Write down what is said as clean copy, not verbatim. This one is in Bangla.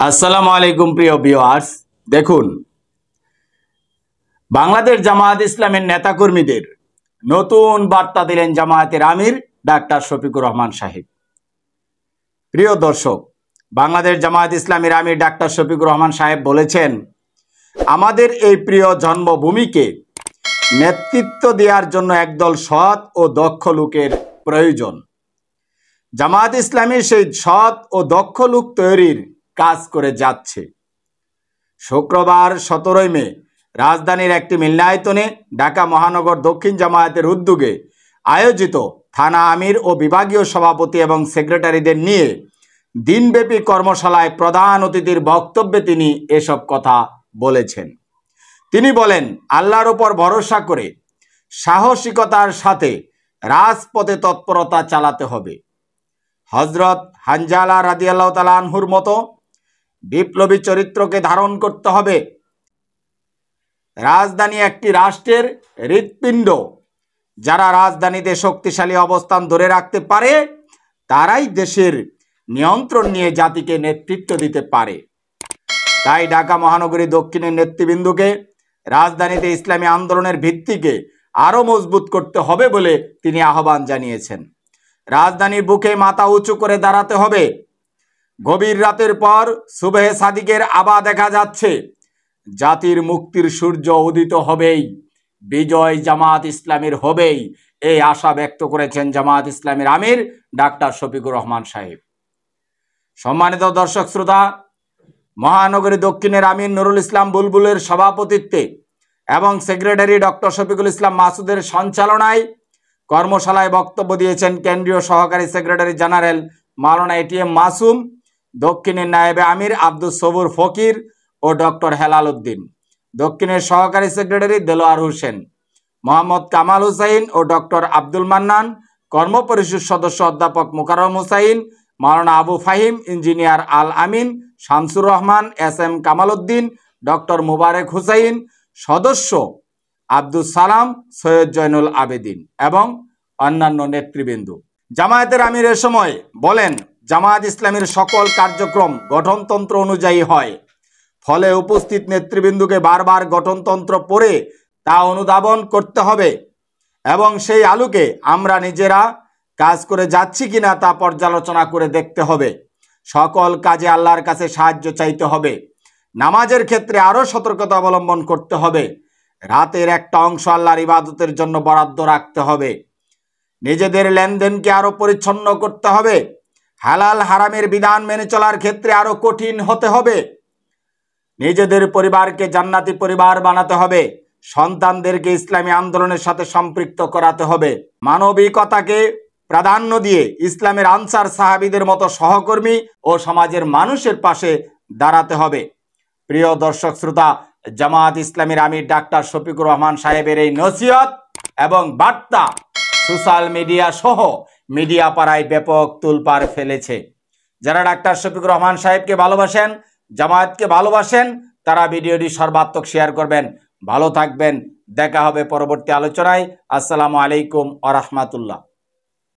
আসসালামু আলাইকুম প্রিয় ভিউয়ার্স। দেখুন, বাংলাদেশ জামায়াত ইসলামের নেতাকর্মীদের নতুন বার্তা দিলেন জামায়াতের আমির ডাক্তার শফিকুর রহমান সাহেব। প্রিয় দর্শক, বাংলাদেশ জামায়াত ইসলামের আমির ডাক্তার শফিকুর রহমান সাহেব বলেছেন, আমাদের এই প্রিয় জন্মভূমিকে নেতৃত্ব দেওয়ার জন্য একদল সৎ ও দক্ষ লোকের প্রয়োজন। জামায়াত ইসলামী সেই সৎ ও দক্ষ লোক তৈরির কাজ করে যাচ্ছে। শুক্রবার 17 মে রাজধানীর একটি মিলনায়তনে ঢাকা মহানগর দক্ষিণ জামায়াতের উদ্যোগে আয়োজিত থানা আমির ও বিভাগীয় সভাপতি এবং সেক্রেটারিদের নিয়ে দিনব্যাপী কর্মশালায় প্রধান অতিথির বক্তব্যে তিনি এসব কথা বলেছেন। তিনি বলেন, আল্লাহর উপর ভরসা করে সাহসিকতার সাথে রাজপথে তৎপরতা চালাতে হবে। হযরত হানজালা রাদিয়াল্লাহু তাআলা আনহুর মতো বিপ্লবী চরিত্রকে ধারণ করতে হবে। রাজধানী একটি রাষ্ট্রের হৃৎপিণ্ড। যারা রাজধানীতে শক্তিশালী অবস্থান ধরে রাখতে পারে তারাই দেশের নিয়ন্ত্রণ নিয়ে জাতিকে নেতৃত্ব দিতে পারে। তাই ঢাকা মহানগরী দক্ষিণের নেতৃবৃন্দকে রাজধানীতে ইসলামী আন্দোলনের ভিত্তিকে আরও মজবুত করতে হবে বলে তিনি আহ্বান জানিয়েছেন। রাজধানীর বুকে মাথা উঁচু করে দাঁড়াতে হবে। গভীর রাতের পর সুবহে সাদিকের আভা দেখা যাচ্ছে। জাতির মুক্তির সূর্য উদিত হবেই, বিজয় জামায়াত ইসলামীর হবেই, এই আশা ব্যক্ত করেছেন জামায়াত ইসলামীর আমির ডাক্তার শফিকুর রহমান সাহেব। সম্মানিত দর্শক শ্রোতা, মহানগরী দক্ষিণের আমির নুরুল ইসলাম বুলবুলের সভাপতিত্বে এবং সেক্রেটারি ডক্টর শফিকুল ইসলাম মাসুদের সঞ্চালনায় কর্মশালায় বক্তব্য দিয়েছেন কেন্দ্রীয় সহকারী সেক্রেটারি জেনারেল মাওলানা এটিএম মাসুম, দক্ষিণের নায়েবে আমির আব্দুস সবুর ফকির ও ডক্টর হেলাল উদ্দিন, দক্ষিণের সহকারী সেক্রেটারি দেলোয়ার হোসেন, মোহাম্মদ কামাল হুসাইন ও ডক্টর আব্দুল মান্নান, কর্মপরিষদ সদস্য অধ্যাপক মোকাররম হুসাইন, মাওলানা আবু ফাহিম, ইঞ্জিনিয়ার আল আমিন, শামসুর রহমান, এস.এম. কামাল উদ্দিন, ডক্টর মুবারক হুসাইন, সদস্য আব্দুল সালাম, সৈয়দ জয়নুল আবেদিন এবং অন্যান্য নেতৃবৃন্দ। জামায়াতের আমির এ সময় বলেন, জামায়াত ইসলামীর সকল কার্যক্রম গঠনতন্ত্র অনুযায়ী হয়। ফলে উপস্থিত নেতৃবৃন্দকে বারবার গঠনতন্ত্র পড়ে তা অনুধাবন করতে হবে এবং সেই আলোকে আমরা নিজেরা কাজ করে যাচ্ছি কিনা তা পর্যালোচনা করে দেখতে হবে। সকল কাজে আল্লাহর কাছে সাহায্য চাইতে হবে। নামাজের ক্ষেত্রে আরও সতর্কতা অবলম্বন করতে হবে। রাতের একটা অংশ আল্লাহর ইবাদতের জন্য বরাদ্দ রাখতে হবে। নিজেদের লেনদেনকে আরও পরিচ্ছন্ন করতে হবে। হালাল হারামের বিধান মেনে চলার ক্ষেত্রে আরও কঠিন হতে হবে। নিজেদের পরিবারকে জান্নাতি পরিবার বানাতে হবে। সন্তানদেরকে ইসলামী আন্দোলনের সাথে সম্পৃক্ত করাতে হবে। মানবিকতাকে প্রাধান্য দিয়ে ইসলামের আনসার সাহাবীদের মতো সহকর্মী ও সমাজের মানুষের পাশে দাঁড়াতে হবে। প্রিয় দর্শক শ্রোতা, জামায়াত ইসলামীর আমির ডাক্তার শফিকুর রহমান সাহেবের এই নসিহত এবং বার্তা সোশ্যাল মিডিয়া সহ মিডিয়া পাড়ায় ব্যাপক তোলপাড় ফেলেছে। যারা ডাক্তার শফিকুর রহমান সাহেবকে ভালোবাসেন, জামায়াতকে ভালোবাসেন, তারা ভিডিওটি সর্বাত্মক শেয়ার করবেন। ভালো থাকবেন। দেখা হবে পরবর্তী আলোচনায়। আসসালামু আলাইকুম ওয়া রাহমাতুল্লাহ।